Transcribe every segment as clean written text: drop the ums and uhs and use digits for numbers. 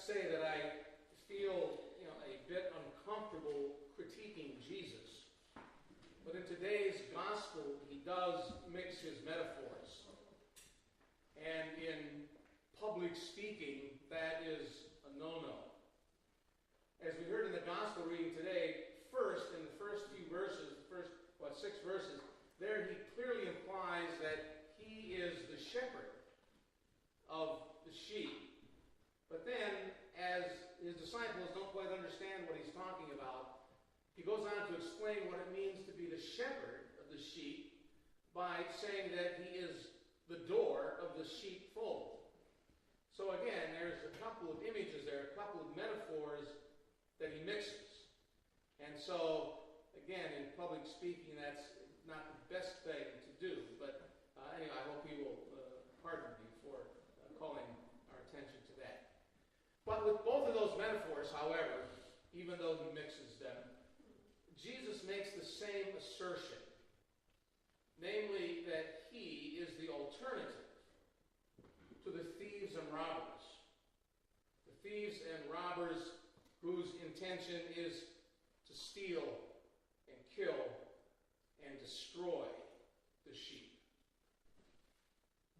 say that I feel, a bit uncomfortable critiquing Jesus. But in today's gospel, he does mix his metaphors. And in public speaking, that is a no-no. As we heard in the gospel reading today, in the first few verses, the first 6 verses, there he clearly implies that he is the shepherd of the sheep. But then, as his disciples don't quite understand what he's talking about, he goes on to explain what it means to be the shepherd of the sheep by saying that he is the door of the sheepfold. So again, there's a couple of images there, a couple of metaphors that he mixes. And so, again, in public speaking, that's not the best thing to do. But anyway, I hope he will pardon me for calling our attention to that. But with both of those metaphors, however, even though he mixes them, Jesus makes the same assertion, namely that he is the alternative to the thieves and robbers. The thieves and robbers whose intention is to steal and kill and destroy the sheep.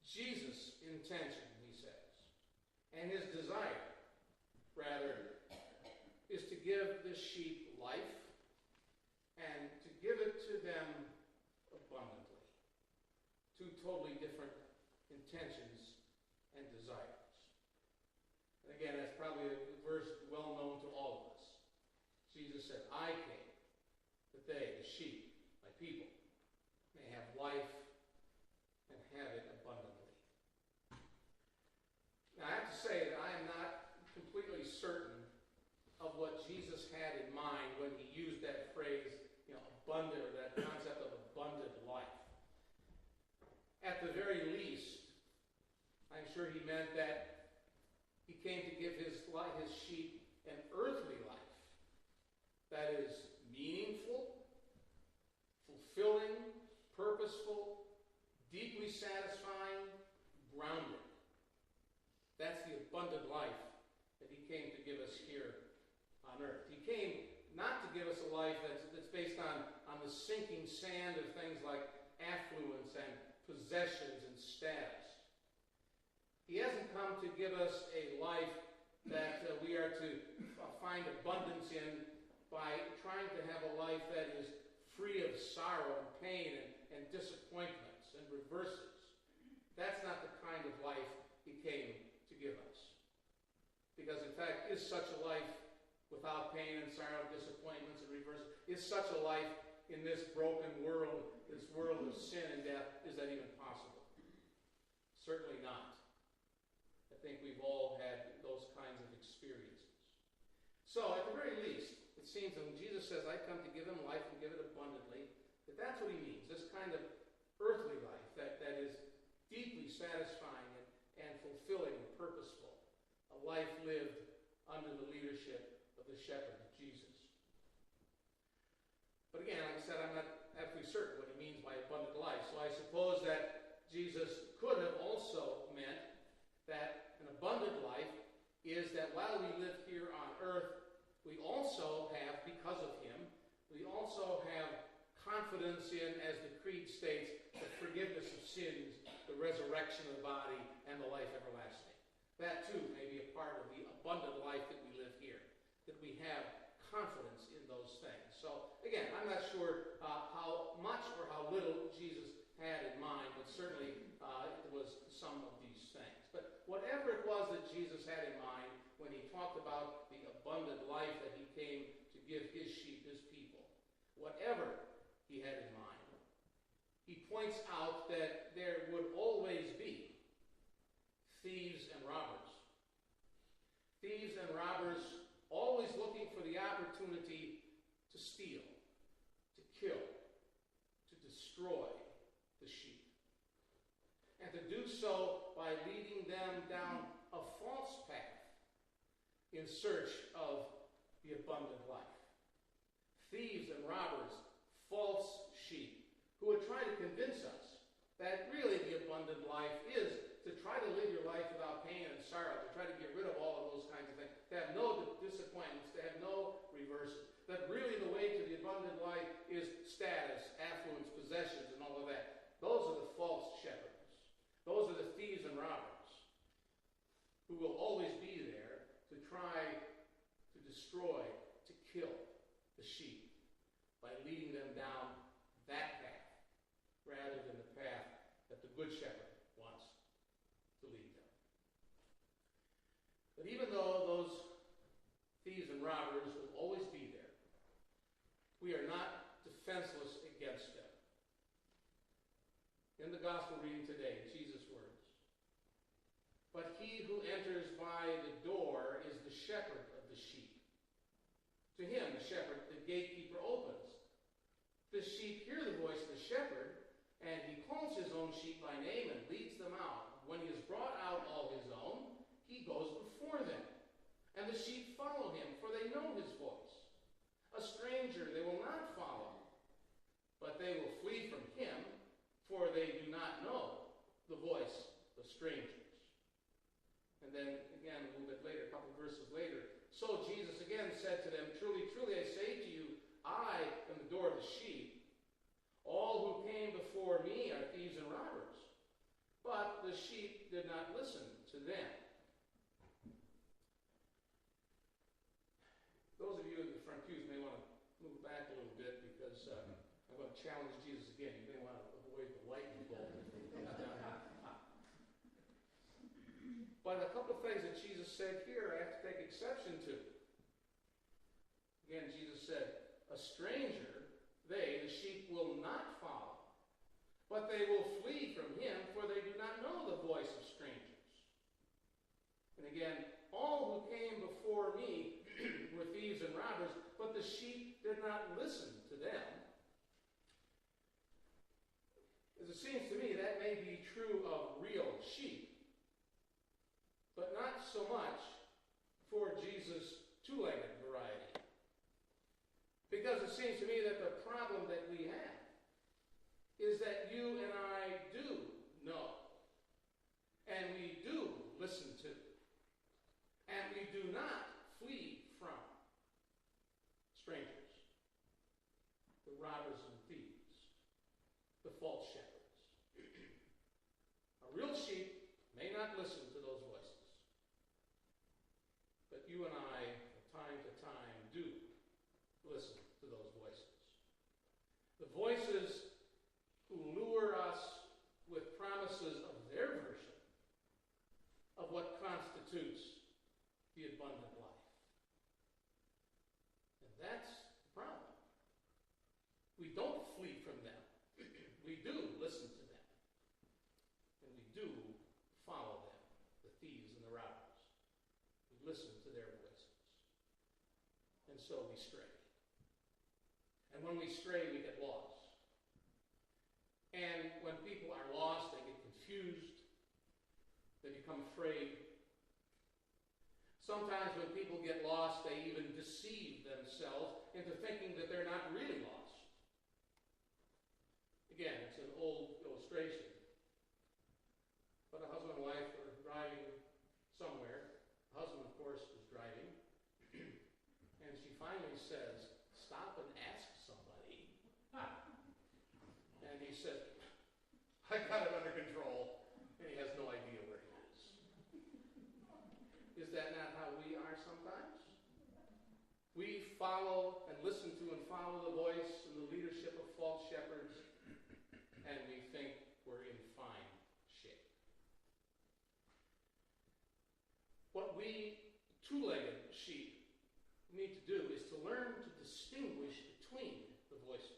Jesus' intention, he says, and his desire, rather, is to give the sheep life and to give it to them abundantly. Two totally different intentions and desires. And again, that's probably a verse well known to all of us. Jesus said, I came that they, the sheep, my people, may have life and have it abundantly. Now, I have to say that I am not completely certain of what Jesus had in mind when he used that phrase, abundant, or that concept of abundant life. At the very least, I'm sure he meant that he came to give his sheep an earthly life that is meaningful, fulfilling, purposeful, deeply satisfying, grounded. That's the abundant life that he came to give us here on earth. He came not to give us a life that's based on the sinking sand of things like affluence and possessions and status. He hasn't come to give us a life that we are to find abundance in by trying to have a life that is free of sorrow and pain and disappointments and reverses. That's not the kind of life he came to give us. Because in fact, is such a life without pain and sorrow, disappointments and reverses, is such a life in this broken world, this world of sin and death, is that even possible? Certainly not. I think we've all had those kinds of experiences. So, at the very least, it seems that when Jesus says, I come to give him life and give it abundantly, that's what he means, this kind of earthly life that is deeply satisfying and fulfilling and purposeful, a life lived under the leadership of the shepherd, Jesus. But again, like I said, I'm not absolutely certain what he means by abundant life, so I suppose that Jesus could have also meant that an abundant life is that while we live here on earth, we also have, because of him, we also have confidence in, as the Creed states, the forgiveness of sins, the resurrection of the body, and the life everlasting. That too may be a part of the abundant life that we live here, that we have confidence in those things. So again, I'm not sure how much or how little Jesus had in mind, but certainly it was some of these things. But whatever it was that Jesus had in mind when he talked about the abundant life that he came to give his sheep, his people, whatever he had in mind, he points out that there would always be thieves and robbers. Thieves and robbers always looking for the opportunity to steal, to kill, to destroy the sheep. And to do so by leading them down a false path in search of the abundant life. Thieves and robbers, false sheep, who would try to convince us that really the abundant life is to try to live your life without pain and sorrow, to try to get rid of all of those kinds of things, to have no disappointments, to have no reverses. That really the way to the abundant life is status, affluence, possessions, and all of that. Those are the false shepherds. Those are the thieves and robbers who will always be there to try to destroy, to kill the sheep by leading them down that path rather than the path that the good shepherd wants to lead them. But even though those thieves and robbers will always be there, we are not defenseless against them. In the gospel reading today, Jesus' words, "But he who enters by the door is the shepherd of the sheep. To him, the shepherd, the gatekeeper opens. The sheep hear the voice of the shepherd, and he calls his own sheep by name and leads them out. When he has brought out all his own, he goes before them. And the sheep follow him, for they know his voice. A stranger they will not follow, but they will flee from him, for they do not know the voice of strangers." And then again, a little bit later, a couple verses later, "So Jesus again said to them, 'Truly, truly, I say to you, I am the door of the sheep. All who came before me are thieves and robbers, but the sheep did not listen to them.'" Those of you in the front pews may want to move back a little bit because I'm going to challenge Jesus again. You may want to avoid the lightning bolt if it comes down here. But a couple of things that Jesus said here I have to take exception to. Again, Jesus said, "A stranger, they, the sheep, will not follow, but they will flee from him, for they do not know the voice of strangers." And again, "All who came before me were thieves and robbers, but the sheep did not listen to them." As it seems to me, that may be true of real sheep, but not so much for Jesus' two-legged variety. Because it seems to me that the problem that we have is that you and I do know, and we do listen to, and we do not flee from strangers, the robbers and thieves, the false shepherds. A real sheep may not listen to those voices, but you and I, from time to time, do listen to those voices. The voices who lure us with promises of their version of what constitutes the abundant life. And that's the problem. We don't flee from them. We do listen to them. And we do follow them, the thieves and the robbers. We listen to their voices. And so we stray. And when we stray, we get lost. And when people are lost, they get confused. They become afraid. Sometimes when people get lost, they even deceive themselves into thinking that they're not really lost. Again, it's an old illustration. But a husband and wife were driving somewhere. The husband, of course, was driving. And she finally says, "Stop and ask somebody." And he said, "I got it under control." And he has no idea where he is. Is that not how we are sometimes? We follow and listen to and follow the voice and the leadership of false shepherds, and we think we're in fine shape. What we two-legged sheep need to do is to learn to distinguish between the voices.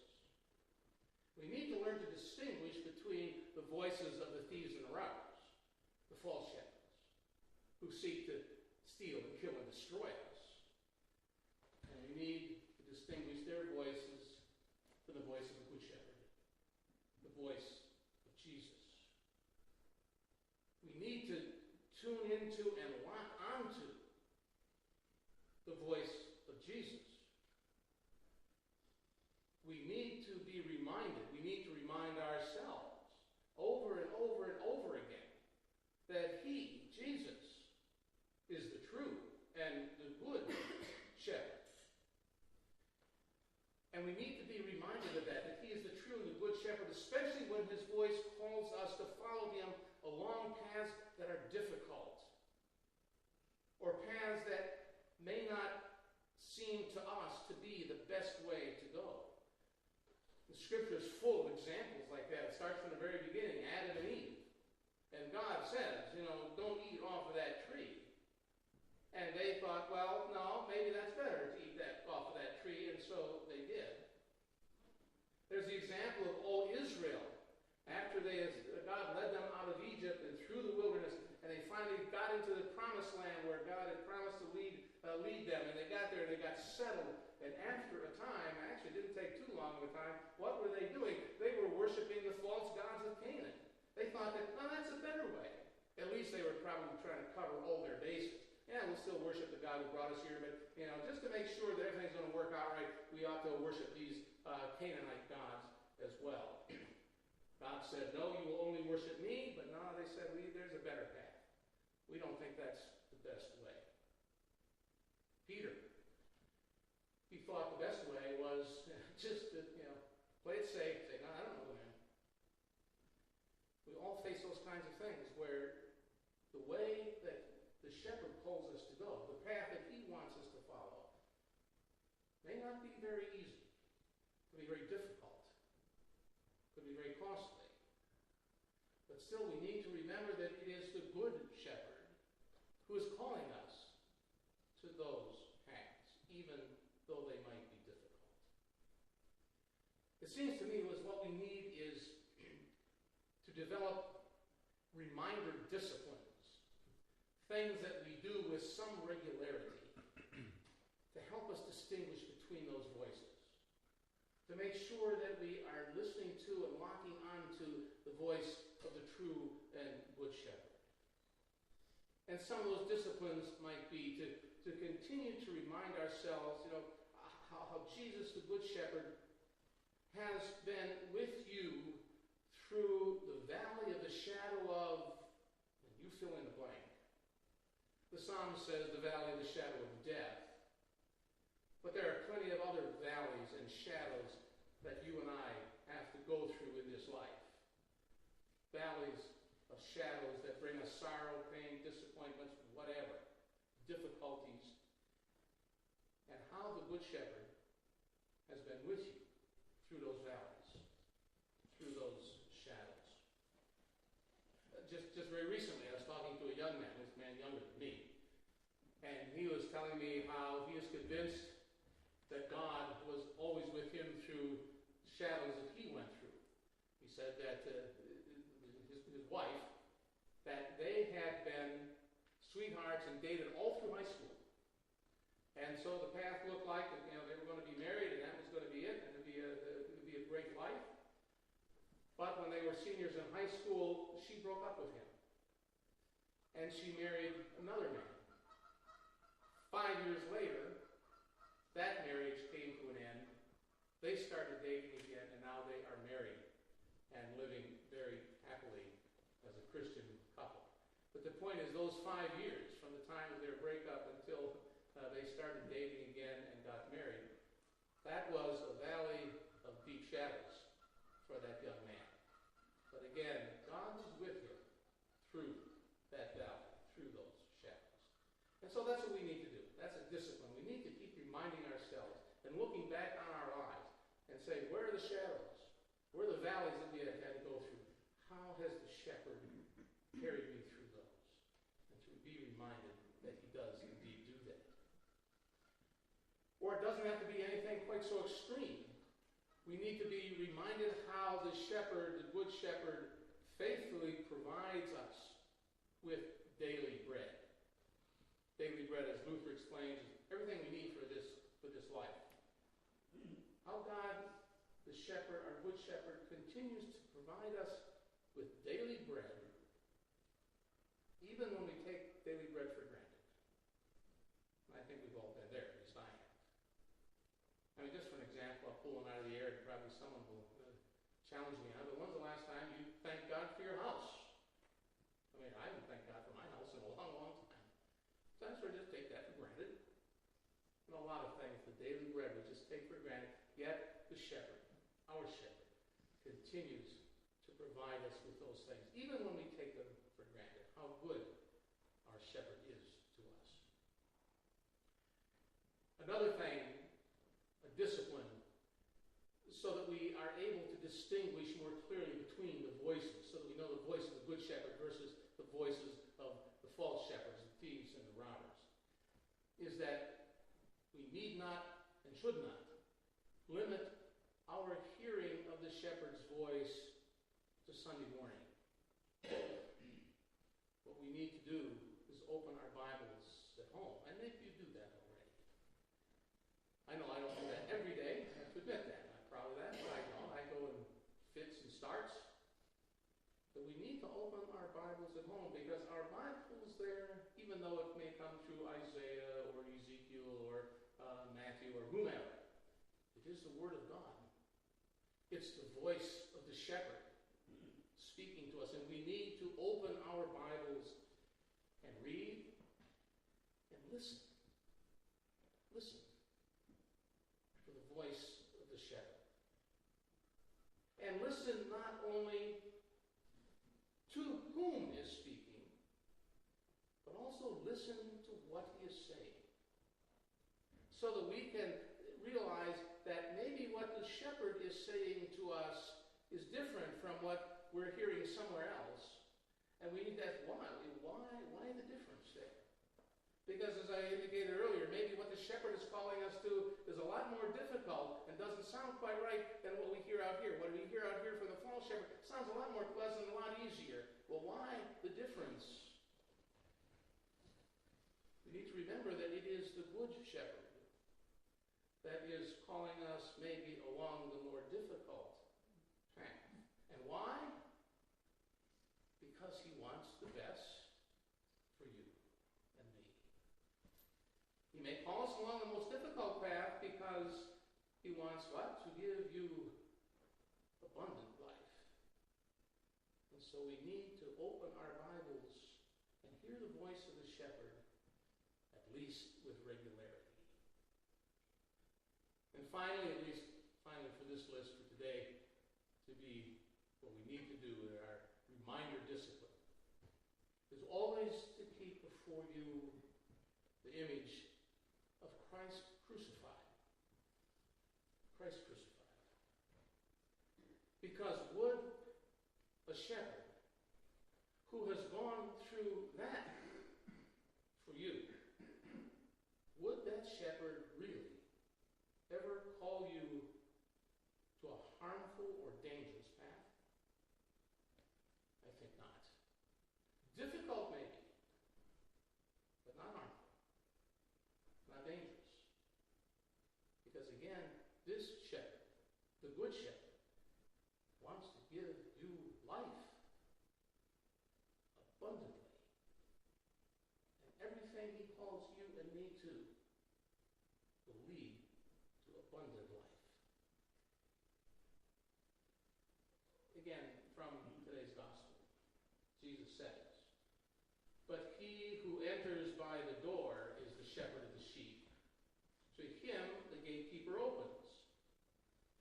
We need to learn to distinguish between the voices of the thieves and the robbers, the false shepherds, who seek to steal and kill and destroy us. And we need to distinguish their voices from the voice of the good shepherd, the voice of Jesus. We need to tune into and lock onto the voice of Jesus. We need to be reminded, we need to remind ourselves over and over and over again along paths that are difficult, or paths that may not seem to us to be the best way to go. The Scripture is full of examples like that. It starts from the very beginning, Adam and Eve. And God says, don't eat off of that tree. And they thought, well, no, maybe that's better to eat off of that tree, and so they did. There's the example of old Israel. After God led them out of Egypt and through the wilderness, and they finally got into the promised land where God had promised to lead them. And they got there and they got settled. And after a time, actually it didn't take too long of a time, what were they doing? They were worshiping the false gods of Canaan. They thought that, that's a better way. At least they were probably trying to cover all their bases. Yeah, we'll still worship the God who brought us here, but, just to make sure that everything's going to work out right, we ought to worship these Canaanite gods as well. God said, no, you will only worship me, but no, they said, there's a better path. We don't think that's the best way. Peter, he thought the best way was just to, play it safe, say, no, I don't know him. We all face those kinds of things where the way that the shepherd calls us to go, the path that he wants us to follow, may not be very easy. It could be very difficult. It could be very costly. But still, we need to remember that it is the good shepherd who is calling us to those paths, even though they might be difficult. It seems to me what we need is to develop reminder disciplines, things that we do with some regularity to help us distinguish between those voices, to make sure that we are listening to and locking onto the voice of the true and good shepherd. And some of those disciplines might be to continue to remind ourselves, how Jesus, the good shepherd, has been with you through the valley of the shadow of, and you fill in the blank. The psalm says the valley of the shadow of death. But there are plenty of other valleys and shadows that you and I have to go through in this life. Valleys of shadows that bring us sorrow, pain, disappointments, whatever, difficulties. And how the Good Shepherd has been with you through those valleys, through those shadows. Just very recently, I was talking to a young man, this man younger than me, and he was telling me how he is convinced that God was always with him through shadows that he went through. He said that his wife, that they had been sweethearts and dated all through high school. And so the path looked like that, they were going to be married, and that was going to be it, and it would be a great life. But when they were seniors in high school, she broke up with him. And she married another man. 5 years later, that marriage came to an end. They started dating again, and now they are married and living very happily as a Christian couple. But the point is, those 5 years, from the time of their breakup until they started dating again and got married, that was a valley of deep shadows for that young man. But again, God was with him through that valley, through those shadows. And so that's what we need to do. That's a discipline. We need to keep reminding ourselves and looking back on our lives and say, where are the shadows? Where are the valleys that we have had to go through? How has the shepherd carried me through those? And to be reminded that he does indeed do that. Or it doesn't have to be anything quite so extreme. We need to be reminded how the shepherd, the good shepherd, faithfully provides us with daily bread. Daily bread, as Luther explains, is everything we need for this life. How God, the shepherd, our good shepherd, continues to provide us with daily bread, even when we take daily bread for granted. And I think we've all been there, at least I have. I mean, just for an example, I'll pull one out of the air, and probably someone will challenge me on it, but when's the last time you thanked God for your house? I mean, I haven't thanked God for my house in a long, long time. Sometimes we just take that for granted. And a lot of things, the daily bread we just take for granted, yet the shepherd, our shepherd, continues to provide us with those things, even when we take them for granted. good our shepherd is to us. Another thing, a discipline, so that we are able to distinguish more clearly between the voices, so that we know the voice of the good shepherd versus the voices of the false shepherds, the thieves and the robbers, is that we need not and should not limit our hearing of the shepherd's voice to Sunday morning. What we need to do is open our Bibles at home, and maybe you do that already. I know I don't do that every day. I have to admit that. I'm proud of that, but I go in fits and starts. But we need to open our Bibles at home, because our Bible's there, even though it may come through Isaiah or Ezekiel or Matthew or whomever. It is the Word of God. It's the voice of the shepherd speaking to us, and we need to open our Bibles and read and listen. Listen for the voice of the shepherd. And listen not only to whom is speaking, but also listen to what he is saying, so that we can realize that maybe what the shepherd is saying to us is different from what we're hearing somewhere else. And we need to ask, why? Why the difference there? Because as I indicated earlier, maybe what the shepherd is calling us to is a lot more difficult and doesn't sound quite right than what we hear out here. What we hear out here from the false shepherd sounds a lot more pleasant, a lot easier. Well, why the difference? We need to remember that it is the good shepherd that is calling us maybe along the more difficult path. And why? Because he wants the best for you and me. He may call us along the most difficult path because he wants what? To give you abundant life. And so we need to open our Bibles and hear the voice of the shepherd, at least with regularity. And finally, at least finally for this list for today, to be what we need to do in our reminder discipline, is always to keep before you the image of Christ crucified. Christ crucified. Because would a shepherd who has gone through that for you, would that shepherd really ever call you to a harmful or dangerous path? I think not. Difficult maybe, but not harmful, not dangerous. Because again, this shepherd, the good shepherd, wants to give you life abundantly. And everything he calls you and me to will lead to abundant life. Again, from today's gospel, Jesus says, "But he who enters by the door is the shepherd of the sheep. To him the gatekeeper opens.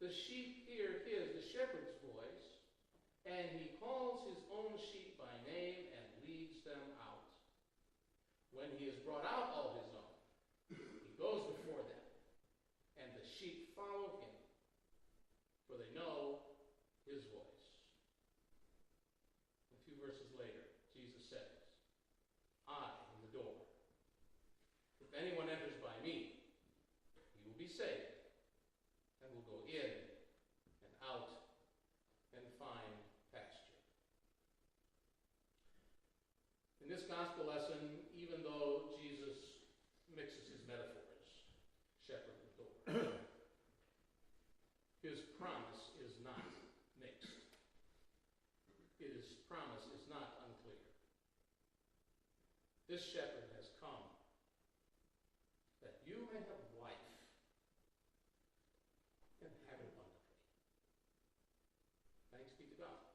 The sheep hear the shepherd's voice, and he calls his own sheep by name and leads them out. When he has brought out all his own, he goes before them, and the sheep follow him, for they know his voice." A few verses later, Jesus says, "I am the door. If anyone enters by me, he will be saved, and will go in and out and find pasture." In this gospel lesson, even though Jesus mixes his metaphors, shepherd and door, his promise is not mixed. His promise is not unclear. This shepherd has come that you may have life and have it abundantly. Thanks be to God.